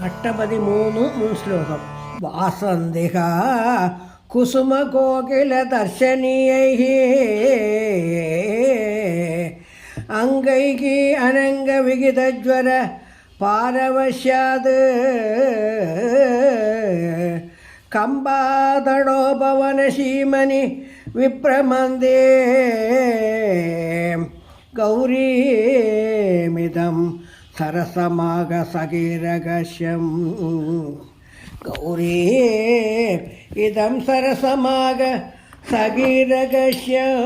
അഷ്ടപതിമൂന്ന് ശ്ലോകം. വാസന്തിക കുസുമകോകിലദർശനീയൈഃ അംഗൈഃ അനംഗവിഗിതജ്വര പാരവശ്യാത് കമ്പാതടോപവനശീമനി വിപ്രമന്ദേ ഗൗരീമിദം സരസമാഗസഗീരകശ്യം ഗൗരീ ഇദം സരസമാഗ സഗീരകശ്യം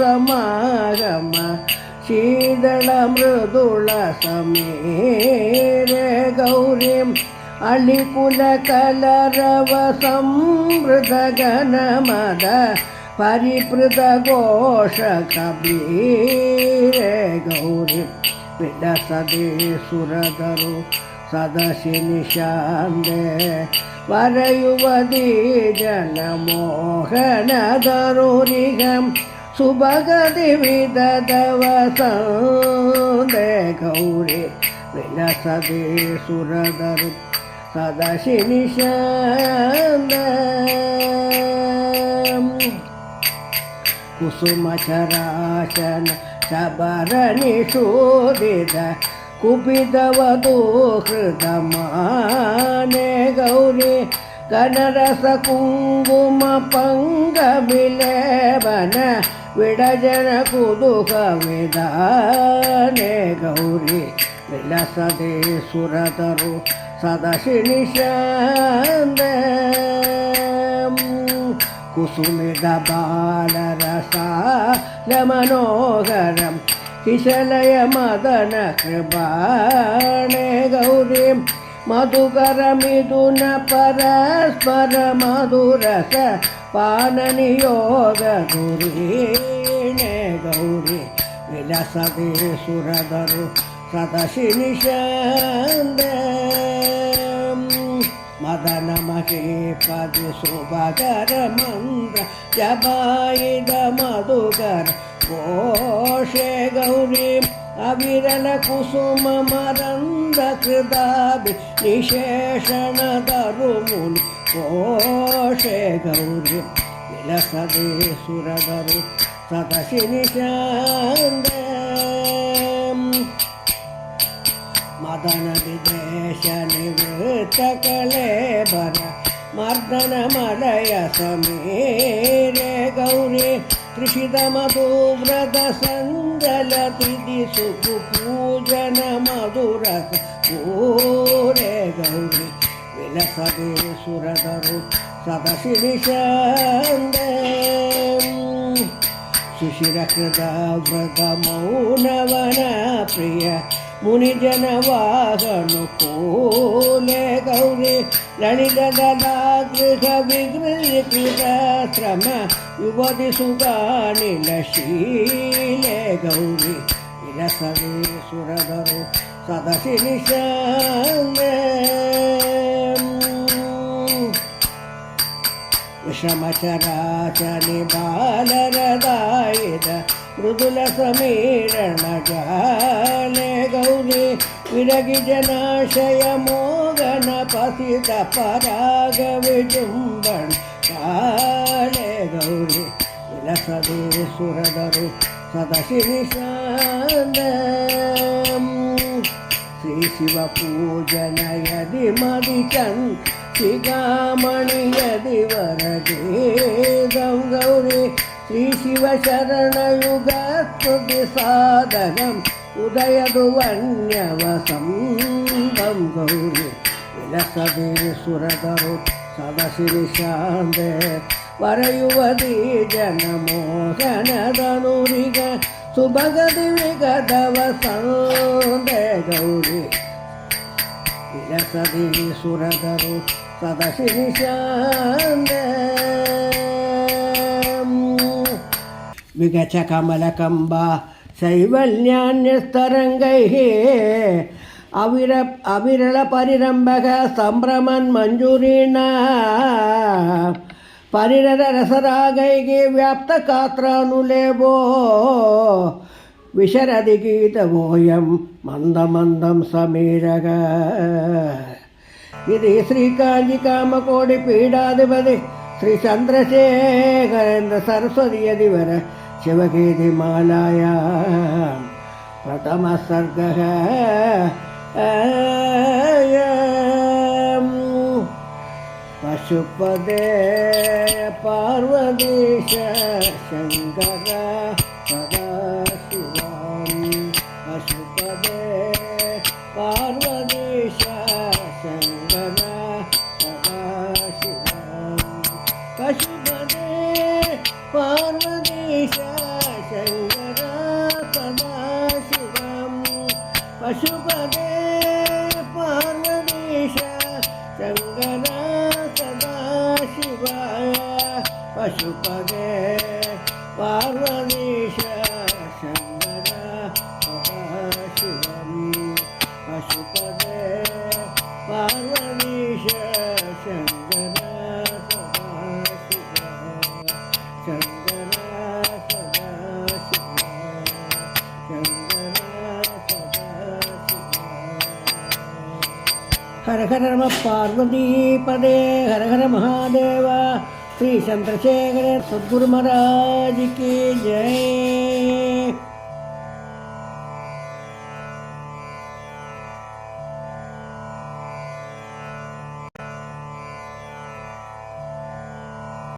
വികസദമലകുസുമാനുസമാഗമ ശീതള മൃദുള സമീരേ ഗൗരീം അളികുലകലരവ സംവൃതഗണമദ പരിപൃതഘോഷ കബീരേ ഗൗരി വിലസതേ സുരതരു സദശി നിശാന്തേ വരയുവതീ ജനമോഹനതരുരികം സുഭഗതി വിദദവസന്തേ ഗൗരി വിലസതേ സുരതരു സദശി നിശാന്തം കുസുമചരാശന ശബരനിഷൂദിത കുപിതവധൂ ഹൃദമാനേ ഗൗരി കനരസ കുങ്കുമ പങ്കവിലേവന വിടജന കുതുക വിധാനേ ഗൗരി വിലസതേ സുരതരു സദശി നിശാന്തം കുസുമിത ബാലരസാലമനോഹരം കിശലയ മദന കൃപാണേ ഗൗരീം മധുകര മിഥുന പരസ്പര മധുരസ പാനനിയോഗ ഗുരീണേ ഗൗരി വിലസതേ സുരതരു സദശി നിശാന്തം മദന മഹീപതി സുഭകര മന്ത്ര ജപായിത മധുകര ഘോഷേ ഗൗരീം അവിരല കുസുമ മരന്ദ കൃതാഭി നിശേഷണ തരുമുനി ഘോഷേ ഗൗരീം വിലസതേ സുരതരു സദശി നിശാന്തം മദന വിദേശ നിവൃത്ത കലേബര മർദ്ദന മലയ സമീരേ ഗൗരി ത്രിഷിത മധുവ്രത സഞ്ജലതി സുഖപൂജന മധുരസ പൂരേ ഗൗരി വിലസതേ സുരതരു സദശി നിശാന്തം സുശിരകൃത വ്രത മൗനവന പ്രിയ മുനിജനവാഹനുകൂലേ ഗൗരി ലളിതഗൃഹ വിഗൃഹീകൃതശ്രമ യുവതി സുഖാനിലശീലേ ഗൗരി വിലസതേ സുരതരു സദശി നിശാന്തം വിഷമചരാചനി ബാലരദായിത മൃദുല സമീരണ ജാലേ ഗൗരി വിരഗി ജനാശയ മോഹന പസിത പരാഗ വിജുംബൺ കാലേ ഗൗരി വിലസതേ സുരതരു സദശി നിശാന്തം ശ്രീ ശിവ പൂജനയതി മതിചൻ ശിഖാമണിയതി വരജേദം ഗൗരി ശ്രീ ശിവ ശരണയുഗസ്തുതി സാധനം ഉദയതു വന്യവസന്തം ഗൗരി വിലസതേ സുരതരു സദശി നിശാന്തേ വരയുവതീ ജനമോഹനതനുരിക സുഭഗതി വിഗതവസന്തേ ഗൗരി വിലസതേ സുരതരു സദശി നിശാന്തം വിഗച കമലകമ്പ ശൈവല്യാന്യസ്തരംഗൈഃ അവിരള പരിരംഭക സംഭ്രമൻ മഞ്ജുരീണ ಪರಿರರ ರಸರಾಗೈಗೆ ವ್ಯಾಪ್ತ ಕಾತ್ರಾನುಲೇಬೋ ವಿಶರದಿ ಗೀತವೋಯಂ ಮಂದ ಮಂದಂ ಸಮೀರಗ ಇದು ಶ್ರೀ ಕಾಂಜಿ ಕಾಮಕೋಡಿ ಪೀಠಾಧಿಪತಿ ಶ್ರೀ ಚಂದ್ರಶೇಖರೇಂದ್ರ ಸರಸ್ವತಿಯದಿವರ ಶಿವಗೀತಿ ಮಾಲಾಯ ಪ್ರಥಮ ಸರ್ಗ ಪಶುಪದೇ ಪಾರ್ವತೀಶ ಶಂಕರ ಸದಾಶಿವ ಪಶುಪದೇ ಪಾರ್ವತೀಶ ಶಂಕರ ಸದಾಶಿವ ಪಶುಪದೇ ಪಾರ್ವತೀಶ ಶಂಕರ ಸದಾಶಿವ ಪಶುಪದೇ ಪಾರ್ವತೀಶ ಶಂಕರ ಸದಾಶಿವ ಪಶುಪದೇ ಪಾರ್ವತೀಶ ಶಂಕರ ಸದಾಶಿವ ಪಶುಪದೇ ಪಾರ್ವತೀಶ ಶಂಕರ ಸದಾಶಿವ ಶಂಕರ ಸದಾಶಿವ ಶಂಕರ ಸದಾಶಿವ ಹರ ಹರ ನಮ ಪಾರ್ವತಿ ಪದೇ ಹರ ಹರ ಮಹಾದೇವ ಶ್ರೀ ಚಂದ್ರಶೇಖರ ಸದ್ಗುರು ಮಹಾರಾಜ್ ಕಿ ಜೈ.